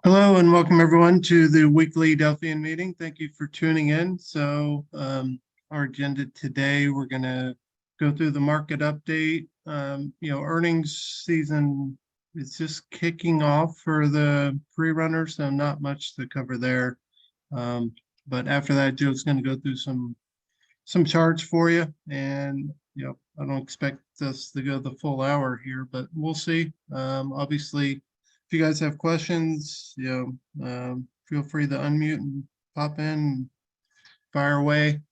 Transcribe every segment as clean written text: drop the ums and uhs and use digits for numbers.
Hello and welcome everyone to the weekly Delphian meeting. Thank you for tuning in. So our agenda today, we're going to go through the market update. Earnings season is just kicking off for the pre-runners, so not much to cover there. But after that, Joe's going to go through some charts for you. And I don't expect us to go the full hour here, but we'll see. Obviously, if you guys have questions, feel free to unmute and pop in, fire away.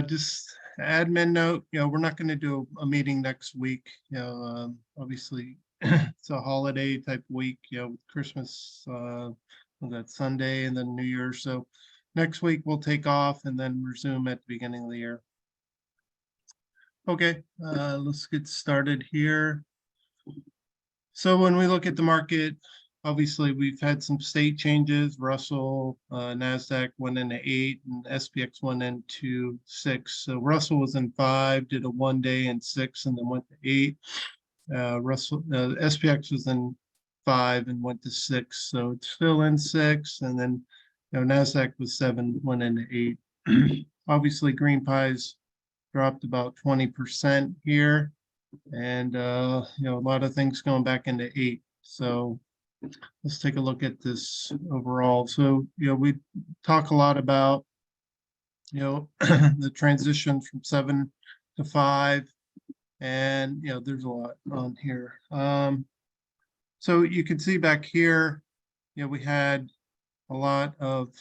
Just admin note, we're not going to do a meeting next week. Obviously, it's a holiday type week. Christmas, that Sunday and then New Year's. So next week we'll take off and then resume at the beginning of the year. Okay, let's get started here. So when we look at the market, obviously we've had some state changes. Russell, NASDAQ went into 8 and SPX went into 6. So Russell was in 5, did a 1 day in 6 and then went to 8. SPX was in 5 and went to 6. So it's still in 6. And then NASDAQ was 7, went into 8. Obviously green pies dropped about 20% here. And a lot of things going back into 8. So let's take a look at this overall. So we talk a lot about the transition from 7 to 5, and there's a lot on here. So you can see back here, we had a lot of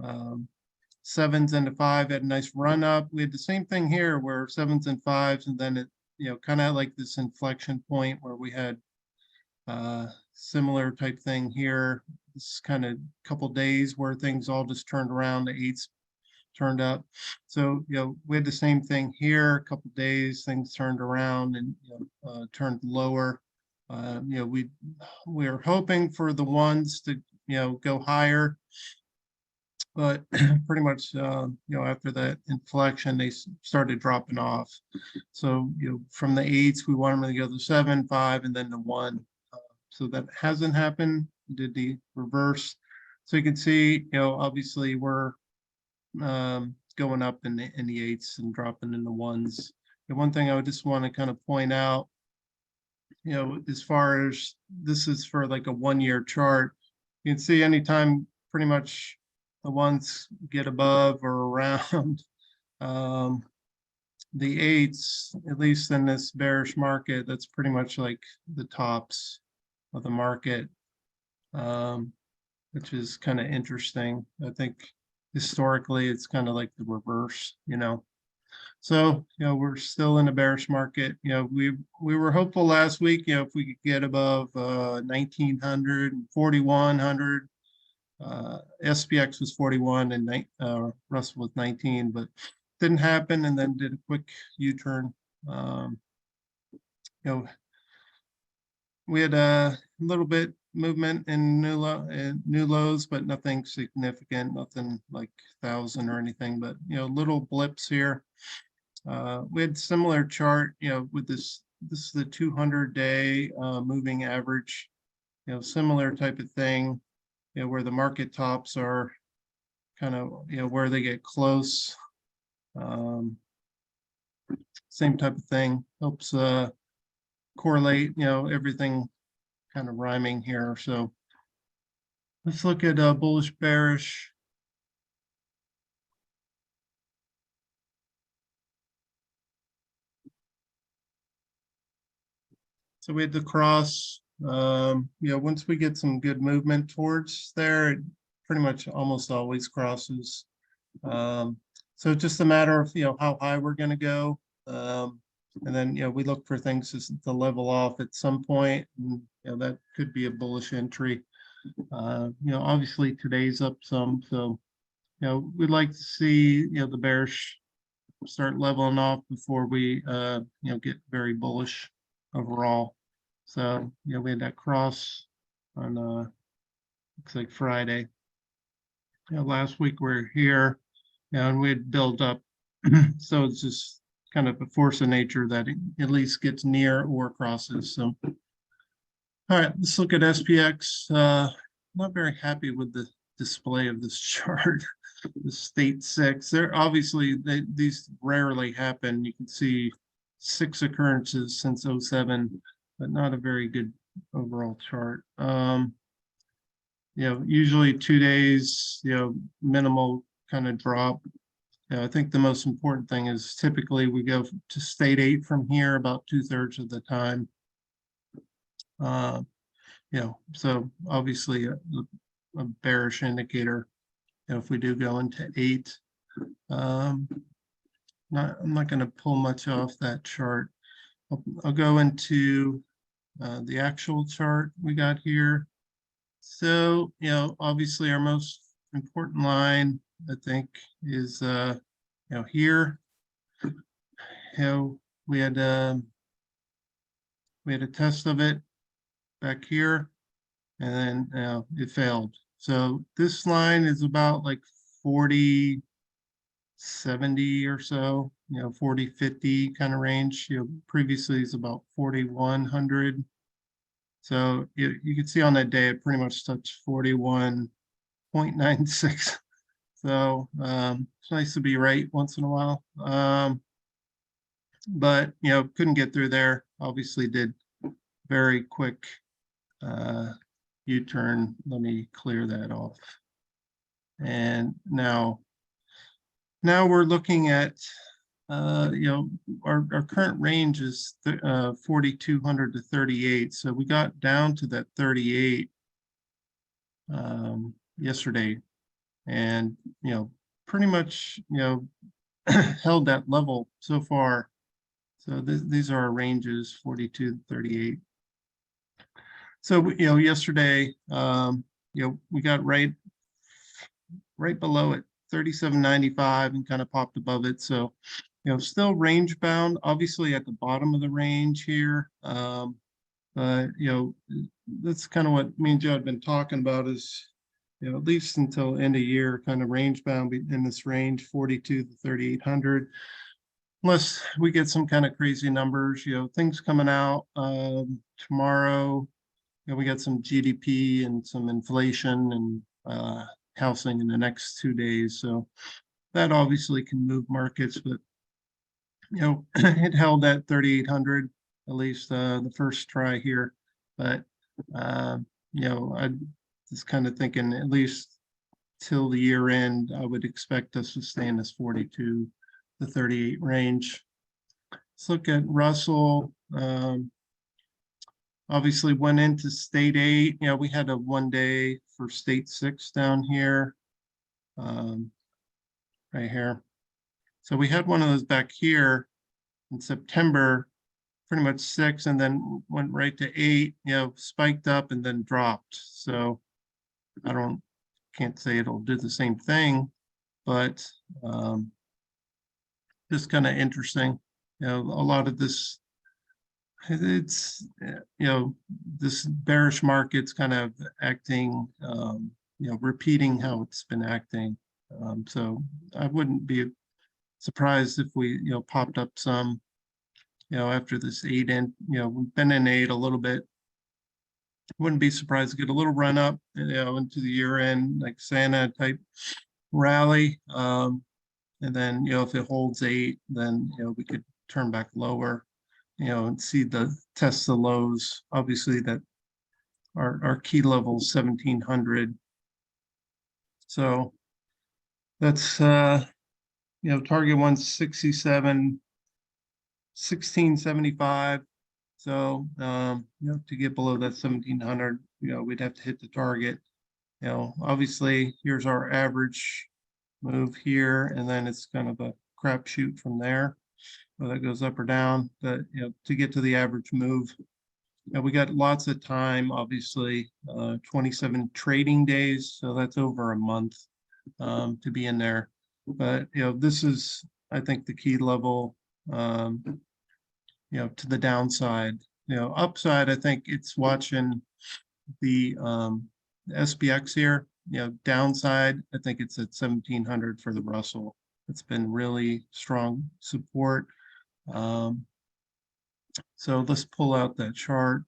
7s into 5, had a nice run up. We had the same thing here where 7s and 5s, and then it kind of like this inflection point where we had similar type thing here. This kind of couple days where things all just turned around, the 8s turned up. So we had the same thing here, a couple days, things turned around and turned lower. We are hoping for the 1s to go higher, but pretty much after that inflection they started dropping off. So from the 8s we want them to go to 7, 5, and then the 1. So that hasn't happened. Did the reverse. So you can see obviously we're going up in the 8s and dropping in the 1s. The one thing I would just want to kind of point out, as far as this is for like a 1-year chart, you can see anytime pretty much the 1s get above or around the 8s, at least in this bearish market, that's pretty much like the tops of the market, which is kind of interesting. I think historically it's kind of like the reverse, So, we're still in a bearish market. We were hopeful last week, if we could get above 1900 and 4100. SPX was 41 and Russell was 19, but didn't happen, and then did a quick U-turn. We had a little bit movement in new lows, but nothing significant, nothing like 1,000 or anything, but little blips here. We had similar chart, with this is the 200-day moving average, similar type of thing. Where the market tops are kind of, where they get close. Same type of thing, helps correlate, everything kind of rhyming here. So let's look at bullish, bearish. So we had the cross. Once we get some good movement towards there, it pretty much almost always crosses. So it's just a matter of how high we're going to go, and then we look for things to level off at some point, and that could be a bullish entry. Obviously today's up some, so we'd like to see the bearish start leveling off before we get very bullish overall. So we had that cross on looks like Friday. Last week we're here, and we'd build up. So it's just kind of a force of nature that it at least gets near or crosses. So All right, let's look at SPX. Not very happy with the display of this chart. The state six, they're obviously these rarely happen. You can see 6 occurrences since '07, but not a very good overall chart. Usually 2 days, minimal kind of drop. I think the most important thing is typically we go to state 8 from here about 2/3 of the time. So obviously a bearish indicator. If we do go into 8, I'm not going to pull much off that chart. I'll go into the actual chart we got here. So, obviously our most important line, I think, is, here. We had a test of it back here, and then it failed. So this line is about like 40, 70 or so, 40, 50 kind of range. Previously it's about 4,100. So you can see on that day, it pretty much touched 41.96. So it's nice to be right once in a while. But, couldn't get through there. Obviously did very quick U-turn. Let me clear that off. And now we're looking at, our current range is 4,200 to 38. So we got down to that 38 yesterday, and pretty much held that level so far. So these are our ranges, 42 to 38. So yesterday, we got right below it, 37.95, and kind of popped above it. So still range bound, obviously at the bottom of the range here. But that's kind of what me and Joe had been talking about, is at least until end of year, kind of range bound in this range, 42 to 3,800, unless we get some kind of crazy numbers. Things coming out tomorrow. We got some GDP and some inflation and housing in the next 2 days, so that obviously can move markets. But it held at 3,800 at least the first try here. But I was kind of thinking at least till the year end, I would expect us to stay in this 42 to 38 range. Let's look at Russell. Obviously went into state 8. We had a 1 day for state 6 down here, right here. So we had one of those back here in September, pretty much 6, and then went right to 8, spiked up and then dropped. So I can't say it'll do the same thing, but just kind of interesting. A lot of this, it's this bearish market's kind of acting, repeating how it's been acting. So I wouldn't be surprised if we popped up some after this 8 end. We've been in 8 a little bit. Wouldn't be surprised to get a little run up into the year end, like Santa type rally. And then if it holds 8, then we could turn back lower, and see the test the lows. Obviously that our key level is 1,700. So that's target 167, 1,675. So to get below that 1,700, we'd have to hit the target. Obviously here's our average move here, and then it's kind of a crapshoot from there, whether that goes up or down. But to get to the average move, we got lots of time, obviously, 27 trading days, so that's over a month to be in there. But this is, I think, the key level, to the downside. Upside, I think it's watching the SPX here. Downside, I think it's at 1,700 for the Russell. It's been really strong support. So let's pull out that chart.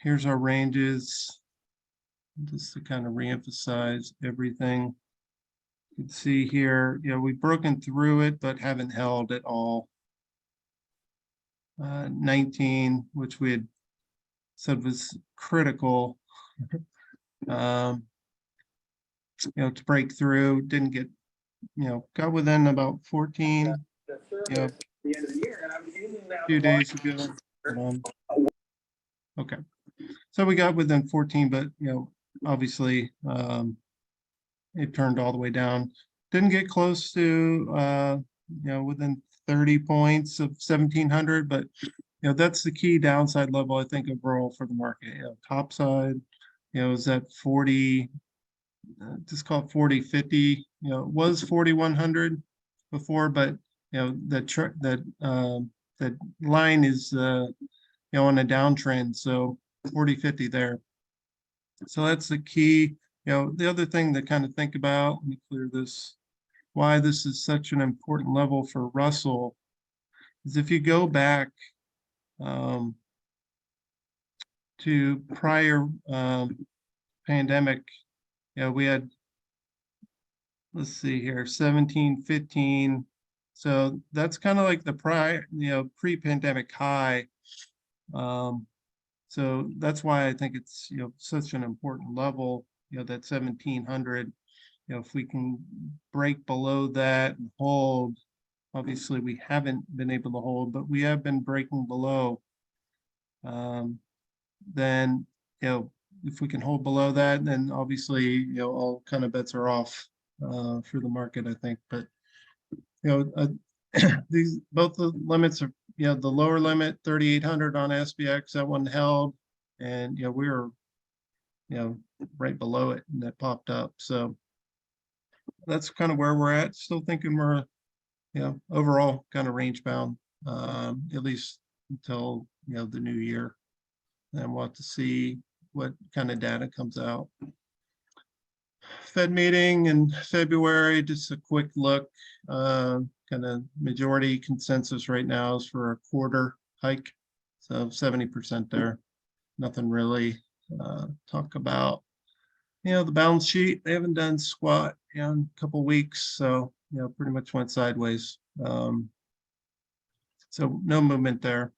Here's our ranges, just to kind of reemphasize everything. You can see here, we've broken through it, but haven't held at all. 19, which we had said was critical, to break through, didn't get, got within about 14, a few days ago. Okay, so we got within 14, but, obviously, it turned all the way down. Didn't get close to, within 30 points of 1700, but that's the key downside level, I think, overall for the market. Top side, is at 40, just call it 40, 50. It was 4100 before, but that line is on a downtrend, so 40, 50 there. So that's the key. The other thing to kind of think about, let me clear this, why this is such an important level for Russell is if you go back to prior pandemic, we had, let's see here, 17, 15. So that's kind of like the prior, pre-pandemic high. So that's why I think it's, such an important level, that 1700. If we can break below that and hold, obviously we haven't been able to hold, but we have been breaking below. Then, if we can hold below that, then obviously, all kind of bets are off for the market, I think. But, these both the limits are, the lower limit 3,800 on SPX, that one held, and we were, right below it, and that popped up. So that's kind of where we're at. Still thinking we're, overall kind of range bound, at least until, the new year. And we'll have to see what kind of data comes out. Fed meeting in February, just a quick look, kind of majority consensus right now is for a quarter hike. So 70% there, nothing really talk about. The balance sheet, they haven't done squat in a couple weeks, so pretty much went sideways. So no movement there.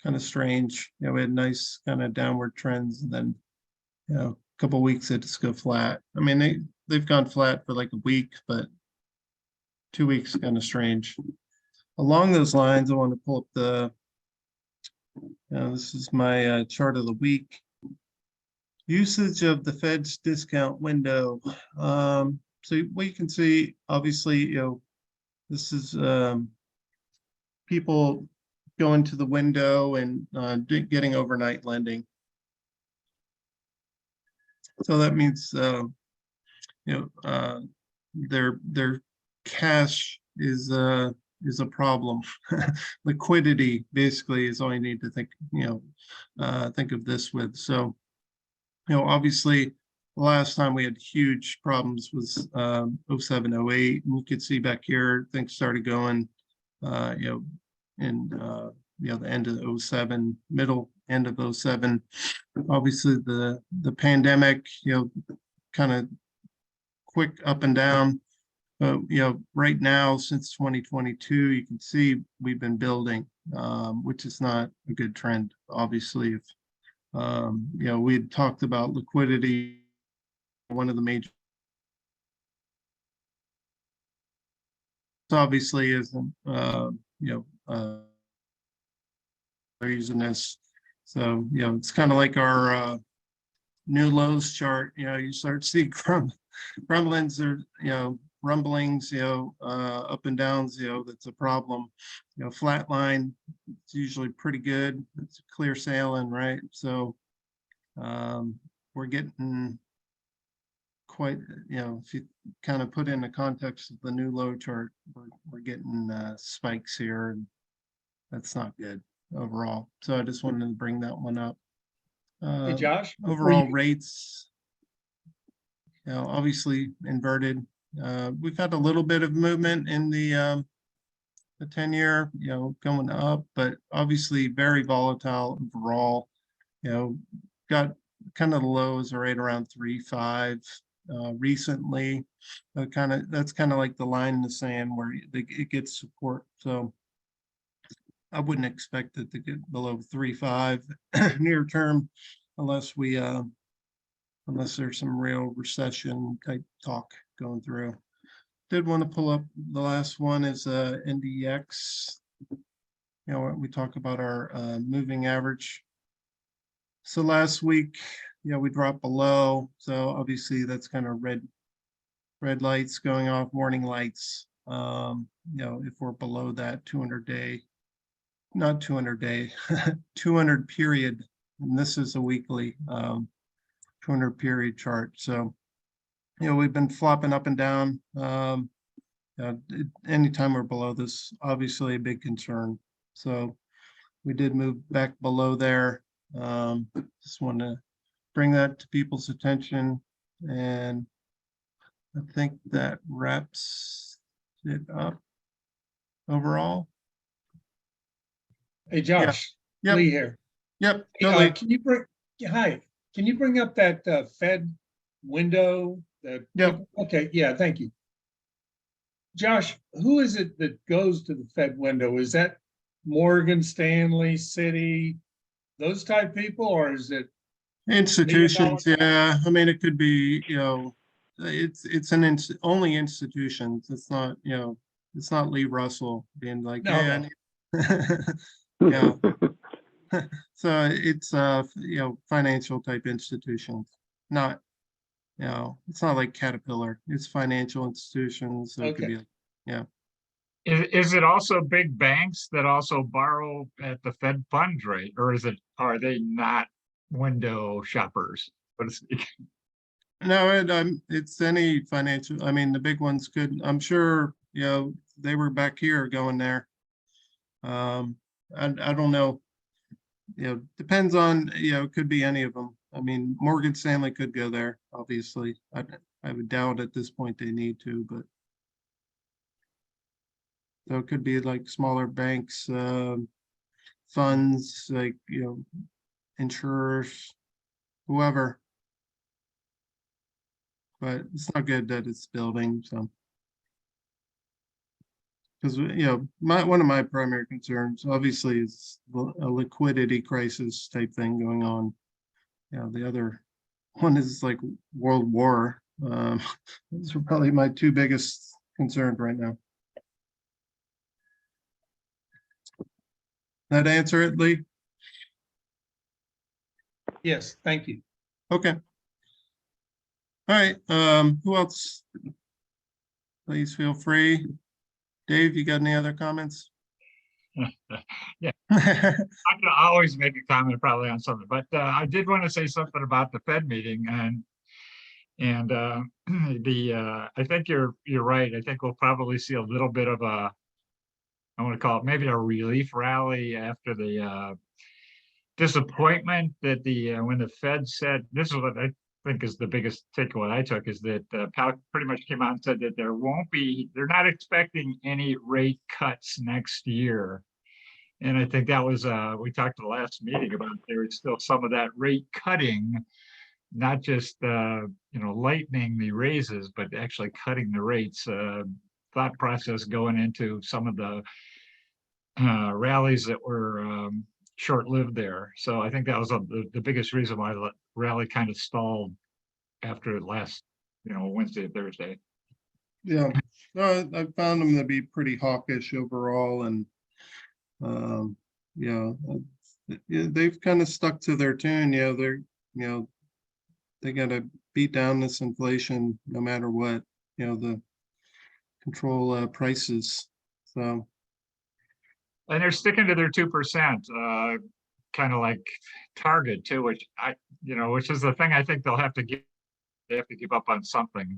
Kind of strange. We had nice kind of downward trends, and then a couple weeks it just go flat. I mean, they've gone flat for like a week, but 2 weeks kind of strange. Along those lines, I want to pull up the. This is my chart of the week. Usage of the Fed's discount window. So what you can see, obviously, this is people going to the window and getting overnight lending. So that means, their cash is a problem. Liquidity basically is all you need to think, think of this with. So, obviously, the last time we had huge problems was 07, 08. And you could see back here, things started going, in the end of 07, middle end of 07. Obviously, the pandemic, kind of quick up and down. But right now, since 2022, you can see we've been building, which is not a good trend. Obviously, if we had talked about liquidity, one of the major obviously isn't, they're using this. So, it's kind of like our new lows chart. You start to see rumblings or, rumblings, up and downs, that's a problem. Flat line, it's usually pretty good. It's clear sailing, right? So we're getting quite, if you kind of put in the context of the new low chart, we're getting spikes here, and that's not good overall. So I just wanted to bring that one up. Hey, Josh, overall rates, obviously inverted. We've had a little bit of movement in the 10-year, going up, but obviously very volatile overall. got kind of the lows are right around 3.5 recently. That's kind of like the line in the sand where it gets support. So I wouldn't expect it to get below 3.5 near term unless unless there's some real recession type talk going through. Did want to pull up the last one is NDX. We talk about our moving average. So last week, we dropped below. So obviously that's kind of red lights going off, warning lights. If we're below that 200-day, not 200-day, 200 period, and this is a weekly 200 period chart. So, we've been flopping up and down. Anytime we're below this, obviously a big concern. So we did move back below there. Just want to bring that to people's attention. And I think that wraps it up overall. Hey, Josh, Yep. Lee here. Yep. Hey, Totally. Can you bring up that Fed window? Yep. Okay, yeah, thank you. Josh, who is it that goes to the Fed window? Is that Morgan Stanley, Citi, those type people, or is it Institutions? Yeah. I mean, it could be, it's only institutions. It's not, it's not Lee Russell being like, No, hey, no. I need yeah. So it's financial type institutions, not it's not like Caterpillar. It's financial institutions. So it could be yeah. Is it also big banks that also borrow at the Fed funds rate, or are they not window shoppers, so to speak? No, it's any financial. I mean, the big ones could. I'm sure they were back here going there. I don't know. Depends on it could be any of them. I mean, Morgan Stanley could go there. Obviously, I would doubt at this point they need to, but so it could be like smaller banks, funds, like insurers, whoever. But it's not good that it's building. So because one of my primary concerns obviously is a liquidity crisis type thing going on. The other one is like world war. Those are probably my two biggest concerns right now. That answer it, Lee? Yes, thank you. Okay. All right. Who else? Please feel free. Dave, you got any other comments? Yeah. I can always make a comment probably on something, but I did want to say something about the Fed meeting and I think you're right. I think we'll probably see a little bit of I want to call it maybe a relief rally after the disappointment that when the Fed said, this is what I think is the biggest takeaway I took, is that Powell pretty much came out and said that they're not expecting any rate cuts next year. And I think that was, we talked at the last meeting about there is still some of that rate cutting, not just, lightening the raises, but actually cutting the rates, thought process going into some of the rallies that were short-lived there. So I think that was the biggest reason why the rally kind of stalled after last, Wednesday and Thursday. Yeah, I found them to be pretty hawkish overall, and they've kind of stuck to their tune. They got to beat down this inflation no matter what. The control prices. So. And they're sticking to their 2%, kind of like target too, which which is the thing I think they'll have to give. They have to give up on something,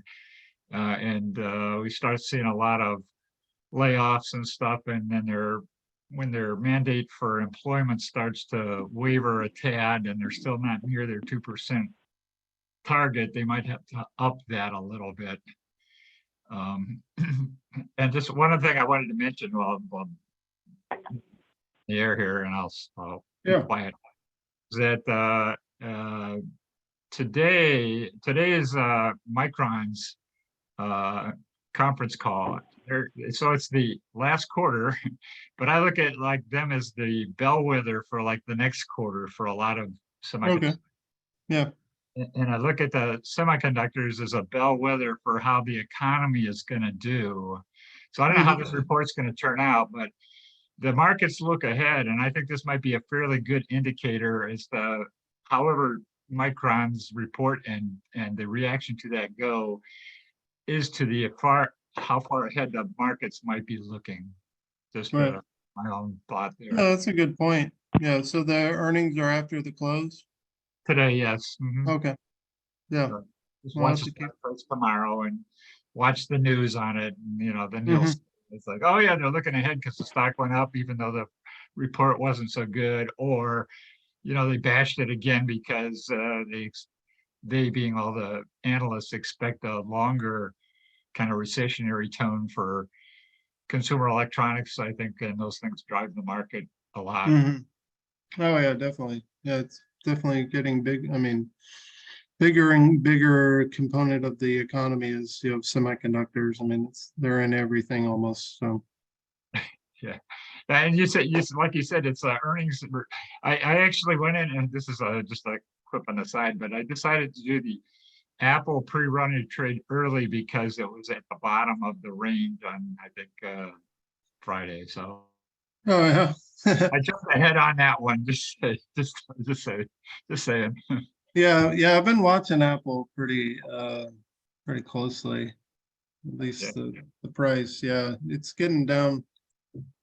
and we start seeing a lot of layoffs and stuff, and then when their mandate for employment starts to waver a tad, and they're still not near their 2% target, they might have to up that a little bit. And just one other thing I wanted to mention while the air here, and I'll be quiet. that today is Micron's conference call. So it's the last quarter, but I look at like them as the bellwether for like the next quarter for a lot of semiconductors. Okay. Yeah. And I look at the semiconductors as a bellwether for how the economy is going to do. So I don't know how this report's going to turn out, but the markets look ahead, and I think this might be a fairly good indicator as to however Micron's report and the reaction to that go is to the how far ahead the markets might be looking. Just Right. My own thought there. No, that's a good point. Yeah, so the earnings are after the close? Today, yes. Mhm. Okay. Yeah. So just We'll have watch to the keep- stock price tomorrow and watch the news on it. And, then you'll Mhm. it's like, oh yeah, they're looking ahead because the stock went up, even though the report wasn't so good. Or, they bashed it again because they being all the analysts expect a longer kind of recessionary tone for consumer electronics, I think, and those things drive the market a lot. Mhm. Oh, yeah, definitely. Yeah, it's definitely getting big. I mean, bigger and bigger component of the economy is, semiconductors. I mean, they're in everything almost, so. Yeah. And like you said, it's earnings. I actually went in, and this is just a quick on the side, but I decided to do the Apple pre-run trade early because it was at the bottom of the range on, I think, Friday. So Oh, yeah. I jumped ahead on that one. Just saying. Yeah, I've been watching Apple pretty closely. At least Yeah. the price. Yeah, it's getting down.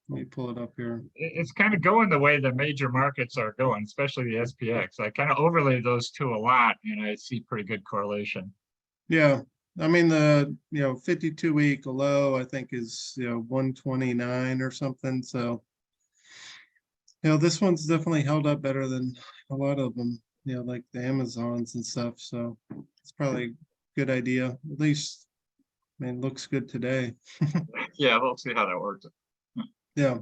Let me pull it up here. It's kind of going the way the major markets are going, especially the SPX. I kind of overlay those two a lot, and I see pretty good correlation. Yeah, I mean the 52-week low I think is 129 or something. So this one's definitely held up better than a lot of them. Like the Amazons and stuff. So it's probably a good idea. At least, I mean, looks good today. Yeah, we'll see how that works. Yeah.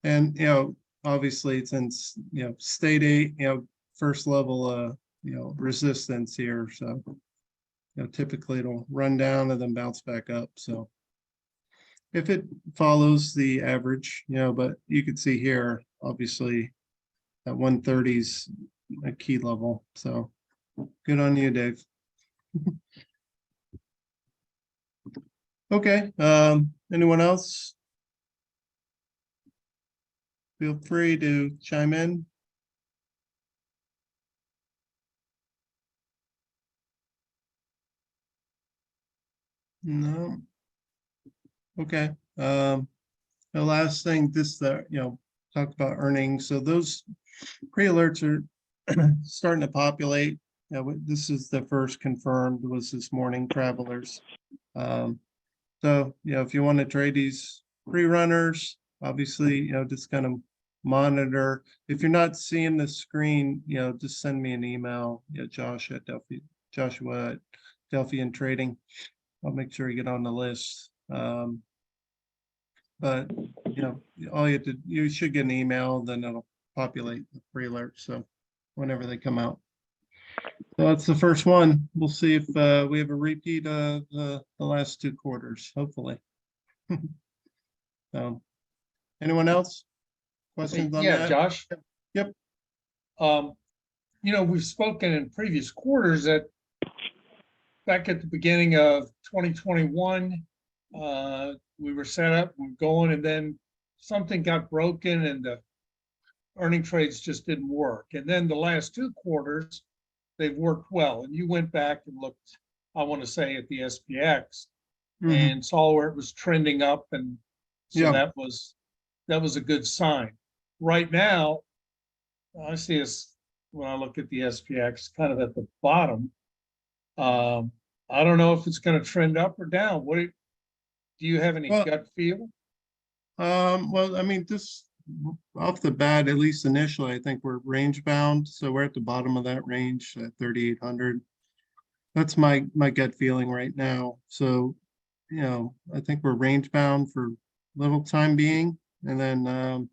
And, obviously since, state eight, first level, resistance here. So, typically it'll run down and then bounce back up. So if it follows the average, but you can see here, obviously at 130's a key level. So good on you, Dave. Okay. Anyone else? Feel free to chime in. No. Okay. The last thing, talk about earnings. So those pre-alerts are starting to populate. This is the first confirmed was this morning, travelers. So, if you want to trade these pre-runners, obviously, just kind of monitor. If you're not seeing the screen, just send me an email, Joshua at Delphian Trading. I'll make sure you get on the list. But, you should get an email, then it'll populate the pre-alert. So whenever they come out. So that's the first one. We'll see if we have a repeat of the last two quarters, hopefully. So, anyone else? Questions on Yeah, that? Josh. Yep. We've spoken in previous quarters that back at the beginning of 2021, we were set up, we were going, and then something got broken and the earning trades just didn't work. And then the last two quarters, they've worked well. And you went back and looked, I want to say, at the SPX and saw where it was trending up. And so Yeah. that was a good sign. Right now, I see us when I look at the SPX kind of at the bottom. I don't know if it's going to trend up or down. Do you have any gut feel? Well, I mean, this off the bat, at least initially, I think we're range bound. So we're at the bottom of that range at 3,800. That's my gut feeling right now. So, I think we're range bound for little time being. And then,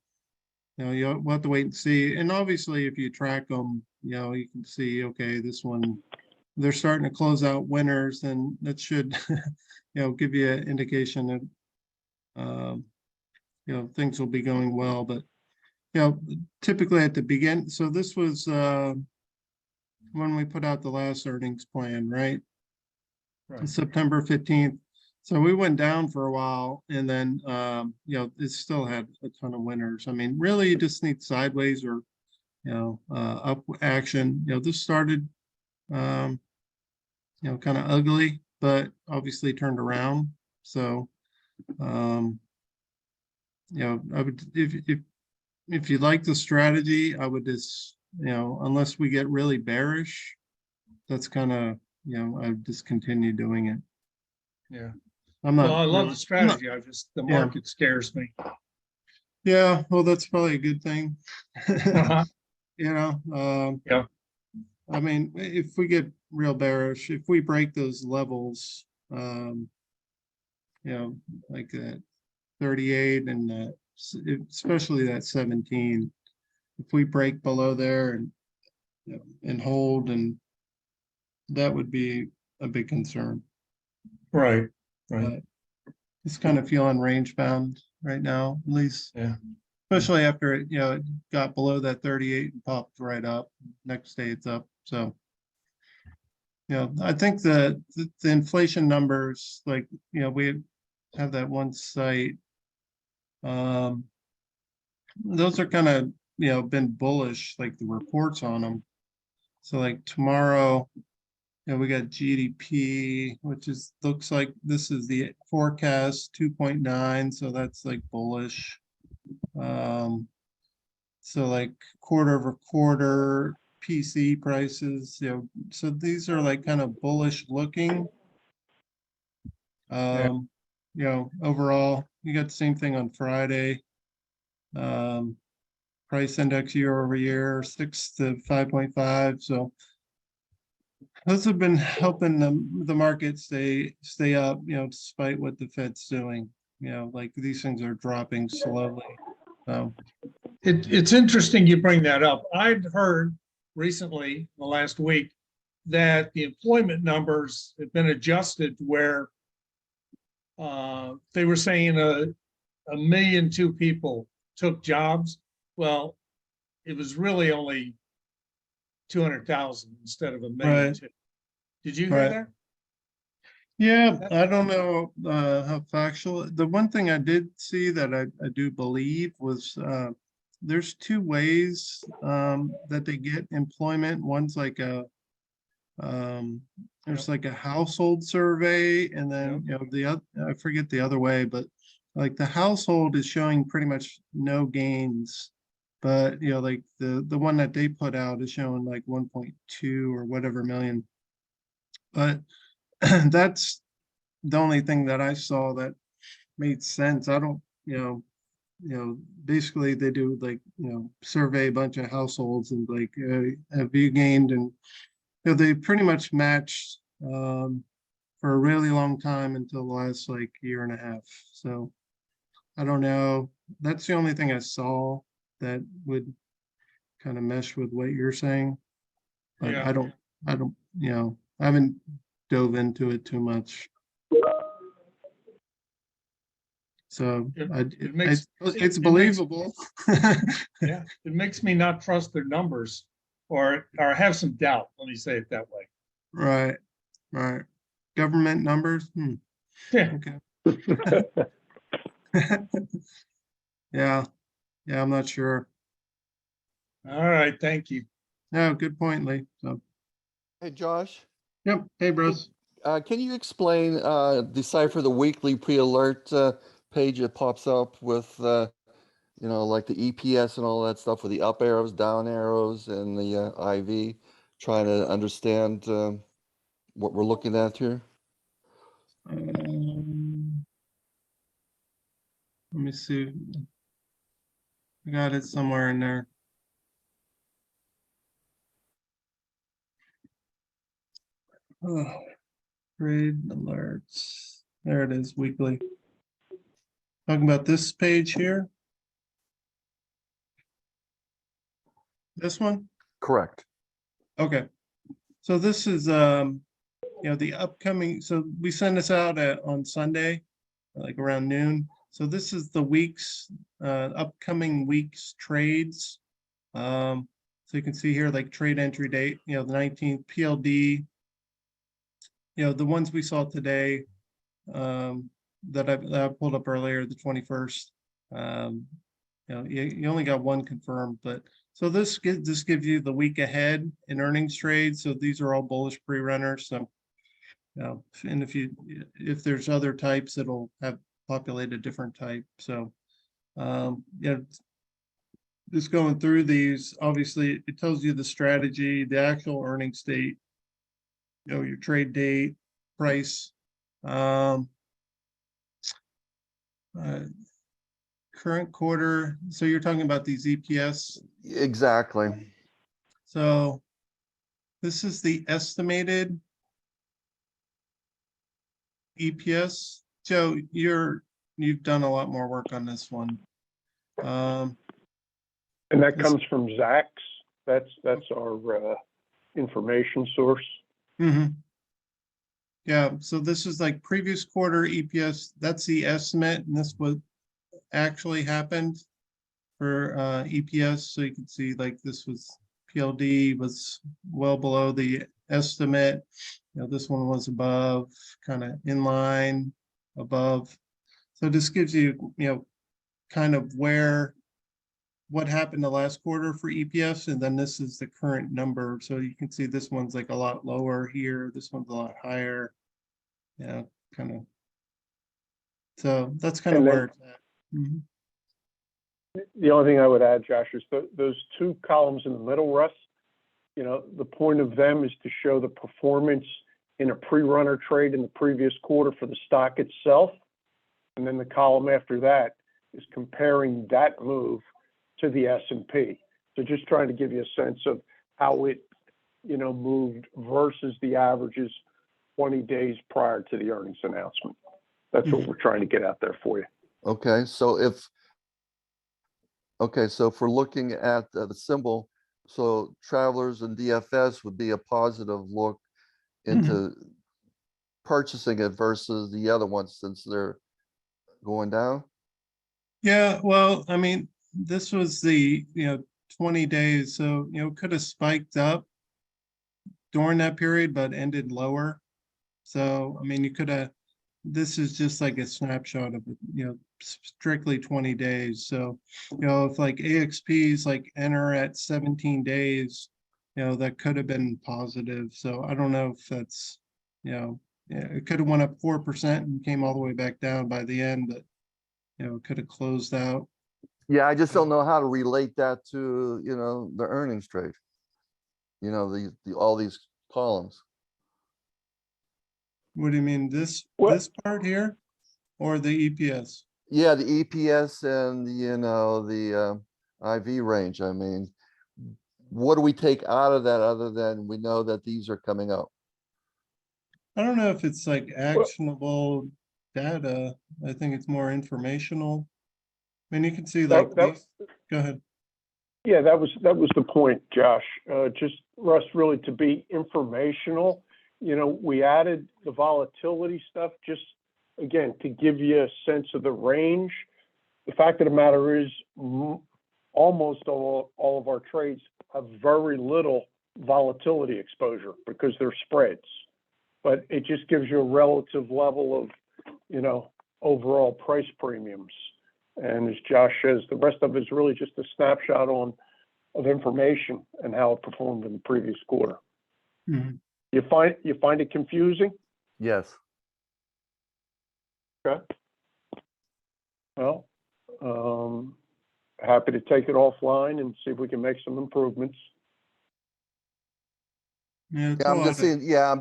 you'll have to wait and see. And obviously, if you track them, you can see, okay, this one, they're starting to close out winners, and that should, give you an indication that, things will be going well. But, typically at the begin, so this was when we put out the last earnings plan, right? Right. September 15th. So we went down for a while, and then, it still had a ton of winners. I mean, really, you just need sideways or, up action. This started, kind of ugly, but obviously turned around. So, I would, if you like the strategy, I would just, unless we get really bearish, that's kind of, I would just continue doing it. Yeah. I'm not. Well, I love really- the strategy. The Yeah. market scares me. Yeah, well, that's probably a good thing. Uh-huh. Yeah. I mean, if we get real bearish, if we break those levels, like that 38 and especially that 17, if we break below there and, and hold, and that would be a big concern. Right. Right. It's kind of feeling range bound right now, at least. Yeah. Especially after it, it got below that 38 and popped right up. Next day it's up. So, I think the inflation numbers, like, we have that one site. Those are kind of, been bullish, like the reports on them. So like tomorrow, we got GDP, which looks like this is the forecast 2.9. So that's like bullish. So like quarter over quarter PC prices, so these are like kind of bullish looking. Overall, you got the same thing on Friday. Price index year over year, 6 to 5.5. So those have been helping the market stay up, despite what the Fed's doing. Like these things are dropping slowly. So It's interesting you bring that up. I'd heard recently, the last week, that the employment numbers have been adjusted to where they were saying 1,000,002 people took jobs. Well, it was really only 200,000 instead of 1,000,002. Right. Did you hear Right. that? Yeah, I don't know how factual. The one thing I did see that I do believe was there's two ways that they get employment. One's like there's like a household survey, and then the other, I forget the other way, but like the household is showing pretty much no gains, but like the one that they put out is showing like 1.2 or whatever million. But that's the only thing that I saw that made sense. I don't, basically they do like, survey a bunch of households and like, have you gained? And they pretty much matched for a really long time until the last like year and a half. So I don't know. That's the only thing I saw that would kind of mesh with what you're saying. But Yeah. I don't, I haven't dove into it too much. So it's believable. Yeah, it makes me not trust their numbers or have some doubt. Let me say it that way. Right. Government numbers. Yeah. Okay. Yeah. I'm not sure. All right. Thank you. No, good point, Lee. So, Hey, Josh, yep. Hey, Bruce. can you explain, decipher the weekly pre-alert page that pops up with, like the EPS and all that stuff with the up arrows, down arrows, and the IV, trying to understand what we're looking at here? Let me see. I got it somewhere in there. Oh, trade alerts. There it is, weekly. Talking about this page here. This one? Correct. Okay. So this is, the upcoming, so we send this out on Sunday, like around noon. So this is the week's, upcoming week's trades. So you can see here, like trade entry date, the 19th PLD, the ones we saw today, that I pulled up earlier, the 21st. You only got one confirmed, but so this gives you the week ahead in earnings trades. So these are all bullish pre-runners. So, and if there's other types, it'll have populate a different type. So, just going through these, obviously it tells you the strategy, the actual earnings date, your trade date, price, current quarter. So you're talking about these EPS. Exactly. So this is the estimated EPS. Joe, you've done a lot more work on this one. And that comes from Zach's. That's our information source. Mm-hmm. Yeah, so this is like previous quarter EPS. That's the estimate, and this what actually happened for EPS. So you can see like this was PLD was well below the estimate. This one was above, kind of in line, above. So this gives you, kind of what happened the last quarter for EPS, and then this is the current number. So you can see this one's like a lot lower here. This one's a lot higher. Yeah, kind of. So that's kind of And where it's at. Mhm. The only thing I would add, Josh, is those two columns in the middle, Russ, the point of them is to show the performance in a pre-runner trade in the previous quarter for the stock itself. And then the column after that is comparing that move to the S&P. So just trying to give you a sense of how it, moved versus the averages 20 days prior to the earnings announcement. That's what we're trying to get out there for you. Okay, so if we're looking at the symbol, so travelers and DFS would be a positive look into purchasing it versus the other ones since they're going down. Yeah, well, I mean, this was the 20 days, so could have spiked up during that period, but ended lower. So I mean, you could have. This is just like a snapshot of strictly 20 days. So if like AXPs like enter at 17 days, that could have been positive. So I don't know if that's it could have went up 4% and came all the way back down by the end, but it could have closed out. Yeah, I just don't know how to relate that to the earnings trade. All these columns. What do you mean, this part here or the EPS? Yeah, the EPS and the IV range. I mean, what do we take out of that other than we know that these are coming up? I don't know if it's like actionable data. I think it's more informational. I mean, you can see like these. Go ahead. Yeah, that was the point, Josh. Just Russ, really to be informational. We added the volatility stuff just again to give you a sense of the range. The fact of the matter is, almost all of our trades have very little volatility exposure because they're spreads. But it just gives you a relative level of, overall price premiums. And as Josh says, the rest of it is really just a snapshot of information and how it performed in the previous quarter. Mm-hmm. You find it confusing? Yes. Okay. Well, happy to take it offline and see if we can make some improvements. Yeah, I'm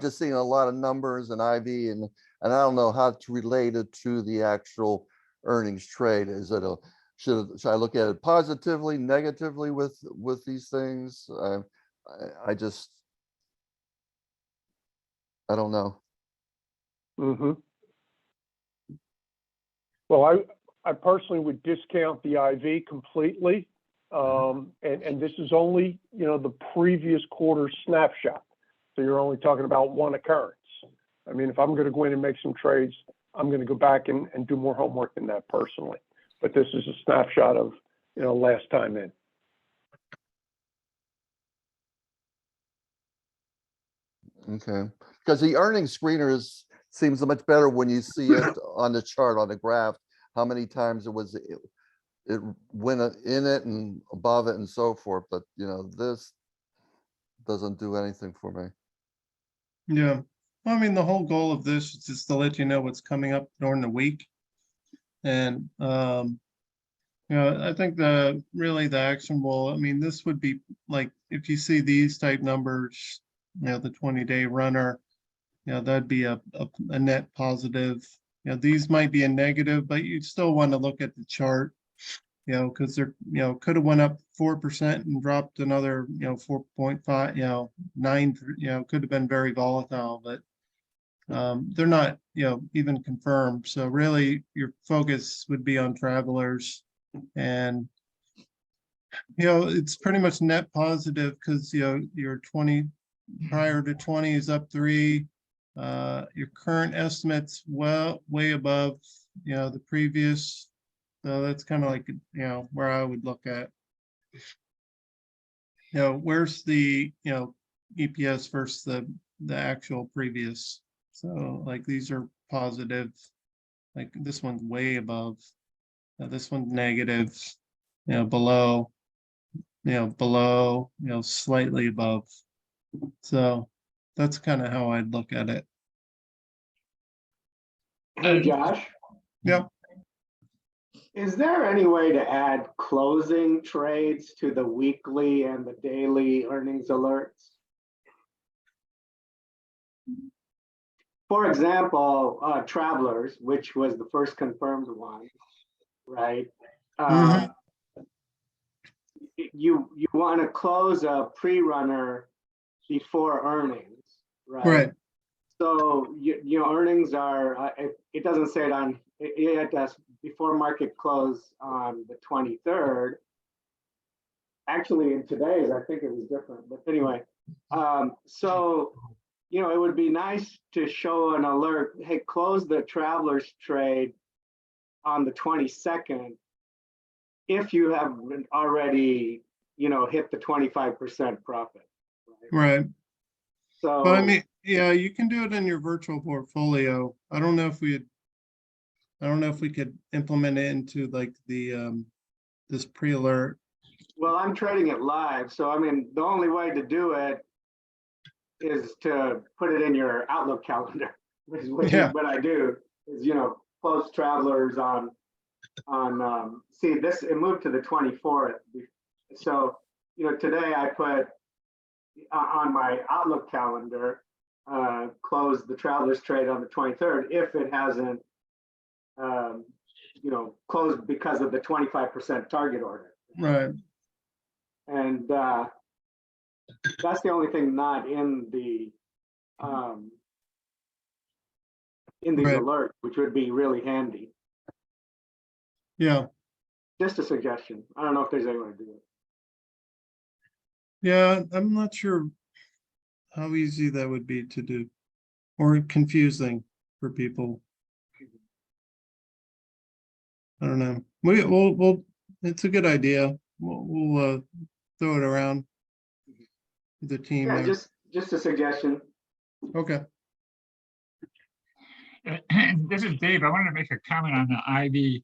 just seeing a lot of numbers and IV and I don't know how to relate it to the actual earnings trade. Is it should I look at it positively, negatively with these things? I don't know. Mm-hmm. Well, I personally would discount the IV completely. And this is only, the previous quarter snapshot. So you're only talking about one occurrence. I mean, if I'm going to go in and make some trades, I'm going to go back and do more homework than that personally. But this is a snapshot of, last time in. Okay, because the earnings screener seems much better when you see it on the chart, on the graph, how many times it went in it and above it and so forth. But this doesn't do anything for me. Yeah. I mean, the whole goal of this is just to let you know what's coming up during the week. And, I think really the actionable, I mean, this would be like, if you see these type numbers, the 20-day runner, that'd be a net positive. These might be a negative, but you still want to look at the chart, because they're, could have went up 4% and dropped another, 4.5, 9, could have been very volatile, but they're not, even confirmed. So really your focus would be on travelers, and, it's pretty much net positive because, your 20 prior to 20 is up 3. Your current estimates way above, the previous. So that's kind of like, where I would look at, where's the, EPS versus the actual previous. So like these are positive, like this one's way above, this one's negative, below, slightly above. So that's kind of how I'd look at it. Hey, Josh, Yep. is there any way to add closing trades to the weekly and the daily earnings alerts? For example, Travelers, which was the first confirmed one, right? You want to close a pre-runner before earnings, right? Right. So your earnings are, it doesn't say it on, it does before market close on the 23rd. Actually, in today's, I think it was different, but anyway. So, it would be nice to show an alert, hey, close the Travelers trade on the 22nd if you have already, hit the 25% profit. Right. So, But I mean, yeah, you can do it in your virtual portfolio. I don't know if we could implement it into like the this pre-alert. well, I'm trading it live. So, I mean, the only way to do it is to put it in your Outlook calendar, which is what I do is, close Travelers on see this, it moved to the 24th. So, today I put on my Outlook calendar, close the Travelers trade on the 23rd if it hasn't, closed because of the 25% target order. Right. And that's the only thing not in the these Right. alerts, which would be really handy. Yeah. Just a suggestion. I don't know if there's any way to do it. Yeah, I'm not sure how easy that would be to do or confusing for people. I don't know. We'll it's a good idea. We'll throw it around the team Yeah, there. just a suggestion. Okay. This is Dave. I wanted to make a comment on the IB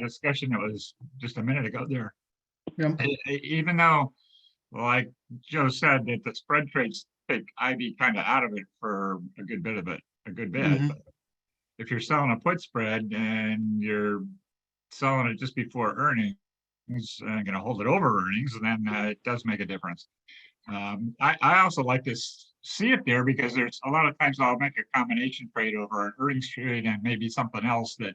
discussion that was just a minute ago there. Yeah. Even though, like Joe said, that the spread trades take IB kind of out of it for a good bit of it, Mhm. But if you're selling a put spread and you're selling it just before earnings and going to hold it over earnings, then it does make a difference. I also like to see it there because there's a lot of times I'll make a combination trade over an earnings trade and maybe something else that,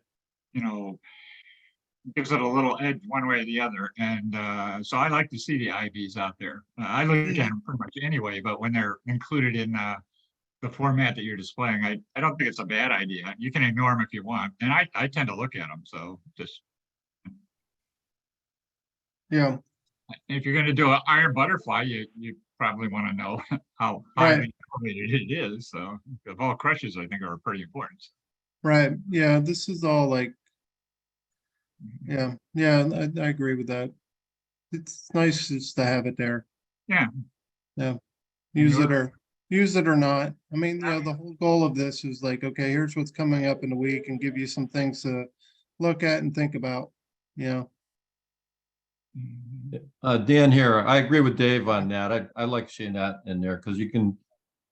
gives it a little edge one way or the other. And so I like to see the IBs out there. I look at them pretty much anyway, but when they're included in the format that you're displaying, I don't think it's a bad idea. You can ignore them if you want. And I tend to look at them. So just. Yeah, If you're gonna do an iron butterfly, you probably want to know how Right. highly elevated it is. So the vol crushes, I think, are pretty important. right. Yeah, this is all like, yeah, I agree with that. It's nice just to have it there. Yeah. Yeah. And Use it you're- or not. I mean, the whole goal of this is like, okay, here's what's coming up in the week and give you some things to look at and think about, you know. Dan here. I agree with Dave on that. I like seeing that in there because you can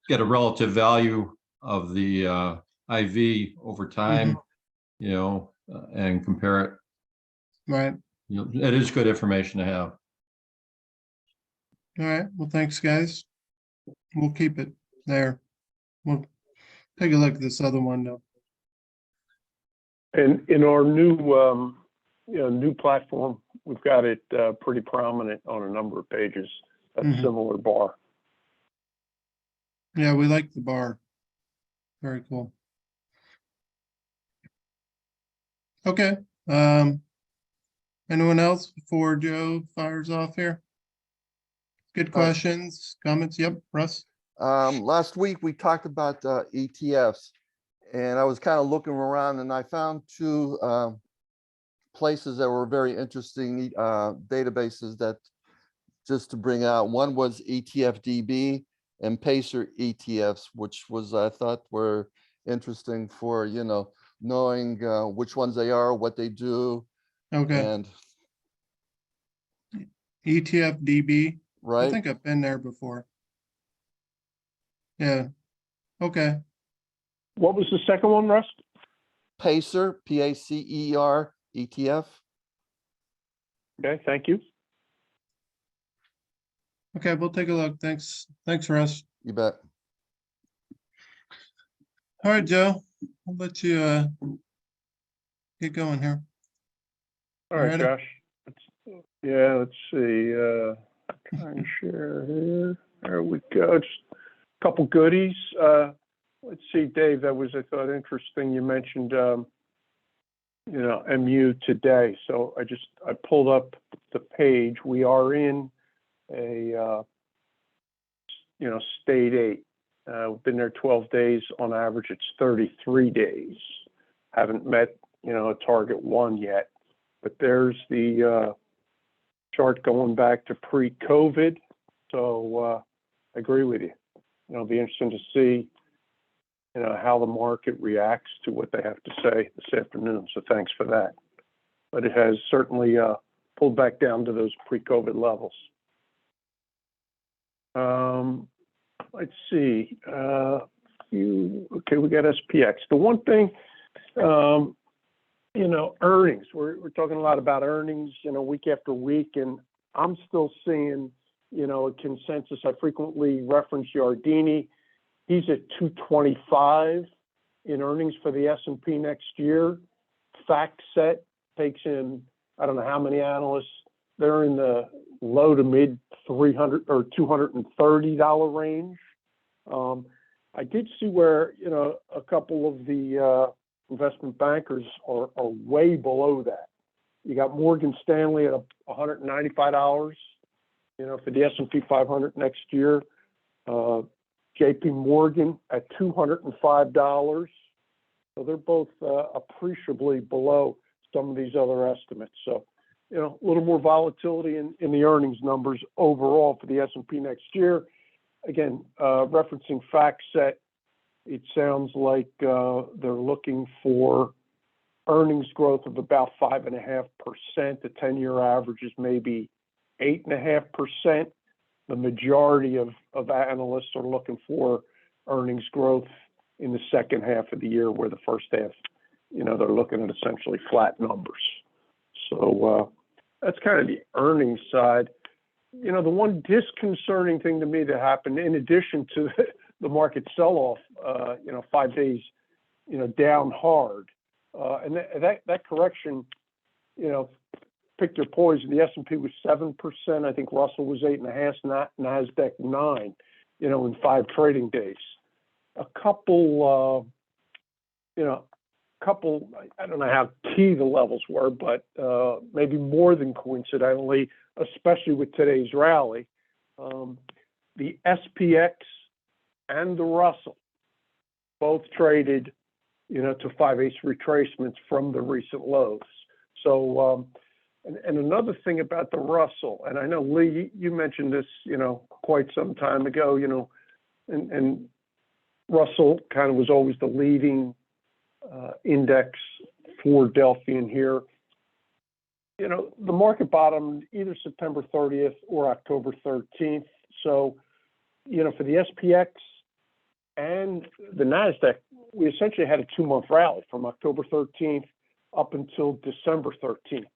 get a relative value of the IV over time, and compare it. Right. It is good information to have. All right. Well, thanks, guys. We'll keep it there. We'll take a look at this other one though. And in our new platform, we've got it pretty prominent on a number of pages, a Mhm. similar bar. Yeah, we like the bar. Very cool. Okay. Anyone else before Joe fires off here? Good questions, comments? Yep, Russ? Last week we talked about ETFs, and I was kind of looking around and I found two places that were very interesting databases that just to bring out. One was ETFDB and Pacer ETFs, which was I thought were interesting for knowing which ones they are, what they do, Okay, and ETF DB. I right. think I've been there before. Yeah, okay, What was the second one, Russ? Pacer, PACER ETF. Okay, thank you. okay, we'll take a look. Thanks, Russ. You bet. All right, Joe, I'll let you get going here. All right, Ready? Josh. Let's see. Try and share here. There we go. Just a couple goodies. Let's see, Dave, that was, I thought, interesting. You mentioned, MU today. So I pulled up the page. We are in a, state 8. We've been there 12 days. On average, it's 33 days. Haven't met, a target 1 yet. But there's the chart going back to pre-COVID. So I agree with you. It'll be interesting to see, how the market reacts to what they have to say this afternoon. So thanks for that. But it has certainly pulled back down to those pre-COVID levels. Let's see. Okay, we got SPX. The one thing, earnings. We're talking a lot about earnings, week after week, and I'm still seeing, a consensus. I frequently reference Yardini. He's at 225 in earnings for the S&P next year. FactSet takes in, I don't know how many analysts. They're in the low to mid $300 or $230 range. I did see where, a couple of the investment bankers are way below that. You got Morgan Stanley at $195, for the S&P 500 next year. JP Morgan at $205. So they're both appreciably below some of these other estimates. So, a little more volatility in the earnings numbers overall for the S&P next year. Again, referencing FactSet, it sounds like they're looking for earnings growth of about 5.5%. The 10-year average is maybe 8.5%. The majority of analysts are looking for earnings growth in the second half of the year, where the first half, they're looking at essentially flat numbers. So that's kind of the earnings side. The one disconcerting thing to me that happened, in addition to the market sell-off, 5 days, down hard, and that correction, pick your poison. The S&P was 7%. I think Russell was 8.5%. Nasdaq 9%. In 5 trading days. A couple. I don't know how key the levels were, but maybe more than coincidentally, especially with today's rally. The SPX and the Russell both traded, to 5/8 retracements from the recent lows. So, and another thing about the Russell, and I know Lee, you mentioned this, quite some time ago, and Russell kind of was always the leading index for Delphian here. The market bottomed either September 30th or October 13th. So, for the SPX and the NASDAQ, we essentially had a 2-month rally from October 13th up until December 13th.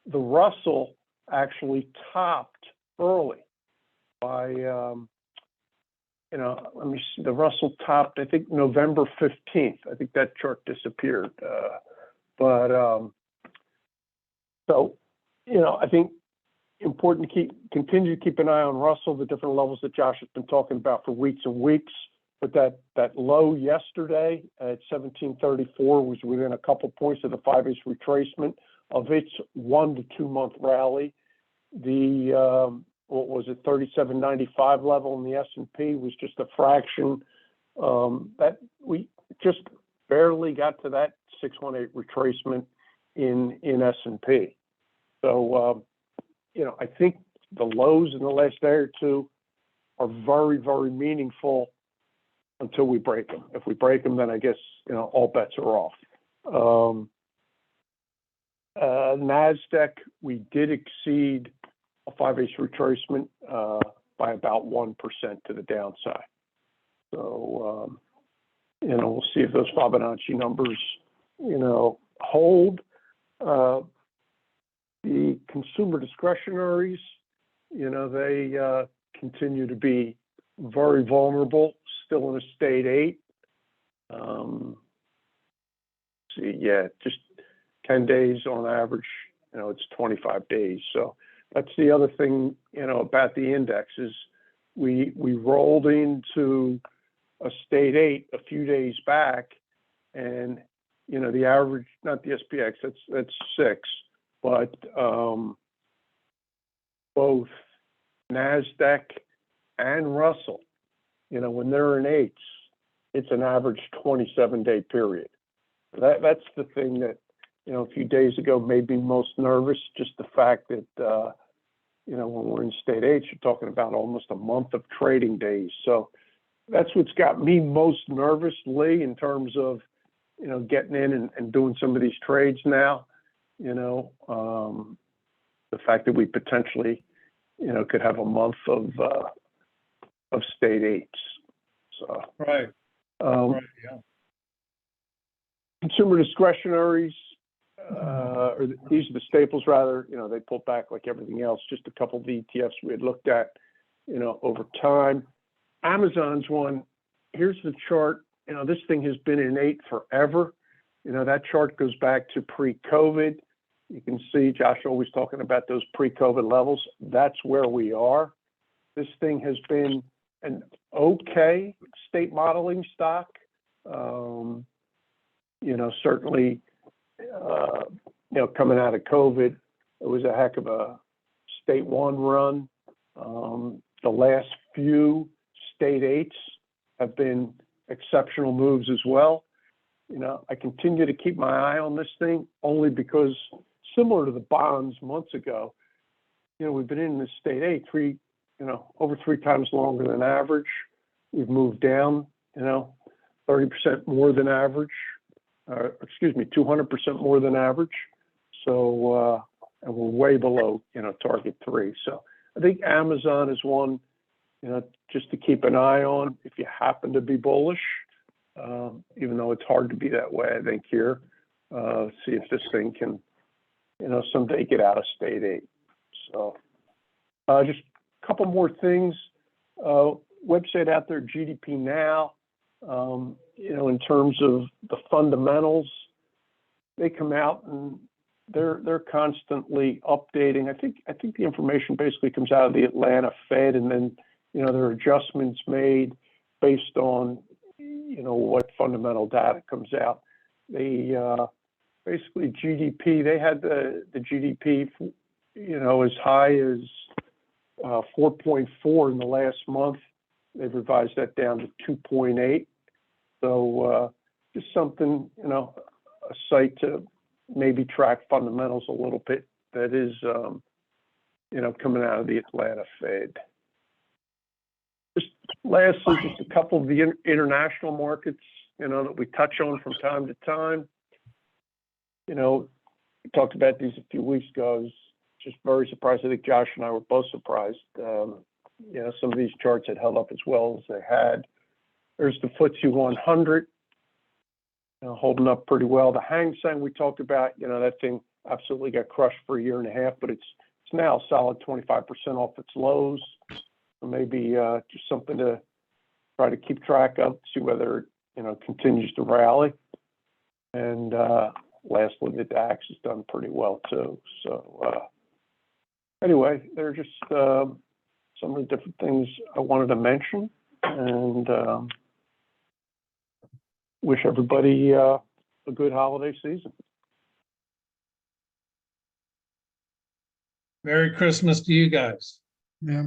The Russell actually topped early by, let me see, the Russell topped, I think, November 15th. I think that chart disappeared. So, I think important to continue to keep an eye on Russell, the different levels that Josh has been talking about for weeks and weeks. But that low yesterday at 1734 was within a couple points of the 5/8 retracement of its 1 to 2 month rally. The what was it, 3795 level in the S&P was just a fraction. That we just barely got to that 618 retracement in S&P. So I think the lows in the last day or two are very, very meaningful until we break them. If we break them, then I guess all bets are off. NASDAQ, we did exceed a 5/8 retracement by about 1% to the downside. So we'll see if those Fibonacci numbers hold. The consumer discretionaries, they continue to be very vulnerable, still in a state 8. Just 10 days on average, it's 25 days. So that's the other thing, about the index is we rolled into a state 8 a few days back, and the average, not the SPX, that's 6, but both NASDAQ and Russell, when they're in 8s, it's an average 27-day period. That's the thing that, a few days ago made me most nervous, just the fact that, when we're in state 8, you're talking about almost a month of trading days. So that's what's got me most nervous, Lee, in terms of, getting in and doing some of these trades now. The fact that we potentially, could have a month of state 8s. So Right. right, yeah. Consumer discretionaries, or these are the staples rather, they pulled back like everything else, just a couple of ETFs we had looked at, over time. Amazon's one, here's the chart, this thing has been in 8 forever. That chart goes back to pre-COVID. You can see Josh always talking about those pre-COVID levels. That's where we are. This thing has been an okay state modeling stock. Certainly, coming out of COVID, it was a heck of a state 1 run. The last few state 8s have been exceptional moves as well. I continue to keep my eye on this thing only because, similar to the bonds months ago, we've been in this state 8 over 3 times longer than average. We've moved down, 30% more than average. 200% more than average. So, and we're way below, target 3. So I think Amazon is one, just to keep an eye on if you happen to be bullish, even though it's hard to be that way, I think here, see if this thing can, someday get out of state 8. So just a couple more things. Website out there, GDP Now. In terms of the fundamentals, they come out and they're constantly updating. I think the information basically comes out of the Atlanta Fed, and then there are adjustments made based on what fundamental data comes out. They basically GDP. They had the GDP as high as 4.4 in the last month. They've revised that down to 2.8. So just something, a site to maybe track fundamentals a little bit that is, coming out of the Atlanta Fed. Just lastly, just a couple of the international markets, that we touch on from time to time. We talked about these a few weeks ago. I was just very surprised. I think Josh and I were both surprised. Some of these charts had held up as well as they had. There's the FTSE 100, holding up pretty well. The Hang Seng we talked about, that thing absolutely got crushed for a year and a half, but it's now a solid 25% off its lows. So maybe just something to try to keep track of, see whether it continues to rally. And lastly, the DAX has done pretty well too. So anyway, they're just some of the different things I wanted to mention, and wish everybody a good holiday season. Merry Christmas to you guys. Yeah.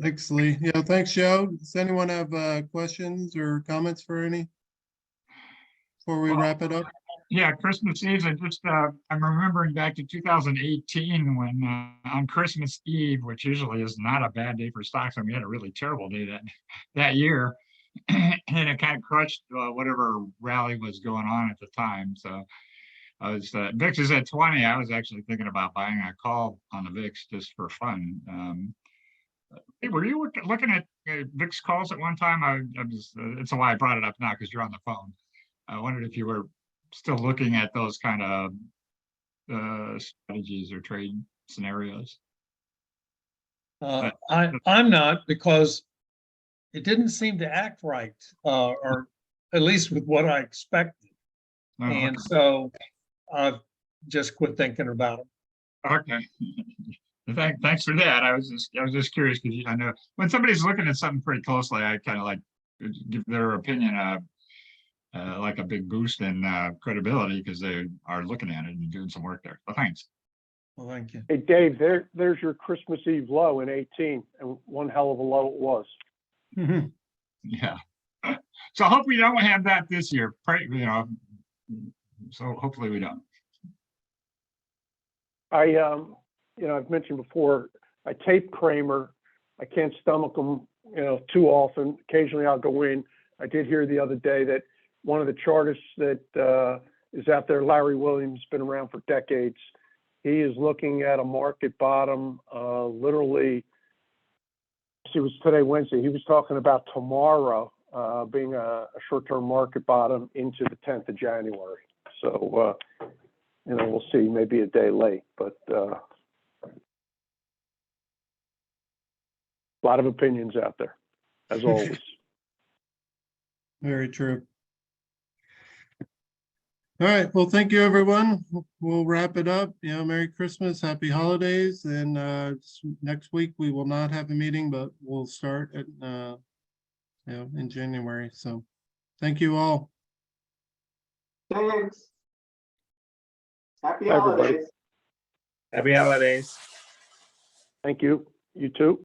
Thanks, Lee. Yeah, thanks, Joe. Does anyone have questions or comments for any before we wrap it up? Yeah, Christmas Eve, I'm remembering back to 2018 when on Christmas Eve, which usually is not a bad day for stocks, and we had a really terrible day that year, and it kind of crushed whatever rally was going on at the time. So I was VIX is at 20. I was actually thinking about buying a call on the VIX just for fun. Hey, were you looking at VIX calls at one time? It's why I brought it up now because you're on the phone. I wondered if you were still looking at those kind of strategies or trade scenarios. I'm not, because it didn't seem to act right, or at least with what I expected. And so I've just quit thinking about it. Okay. Thanks for that. I was just curious because I know when somebody's looking at something pretty closely, I kind of like give their opinion like a big boost in credibility because they are looking at it and doing some work there. So thanks. Well, thank you. Hey, Dave, there's your Christmas Eve low in 18, and one hell of a low it was. Yeah. So I hope we don't have that this year. So hopefully we don't. I've mentioned before, I tape Kramer. I can't stomach them, too often. Occasionally I'll go in. I did hear the other day that one of the chartists that is out there, Larry Williams, been around for decades. He is looking at a market bottom, literally, it was today, Wednesday. He was talking about tomorrow being a short-term market bottom into the 10th of January. So, we'll see, maybe a day late, but a lot of opinions out there, as always. Very true. All right. Well, thank you, everyone. We'll wrap it up. Merry Christmas, Happy Holidays, and next week we will not have a meeting, but we'll start at in January. So, thank you all. Thanks. Happy Bye, everybody. holidays. Happy holidays. Thank you. You too.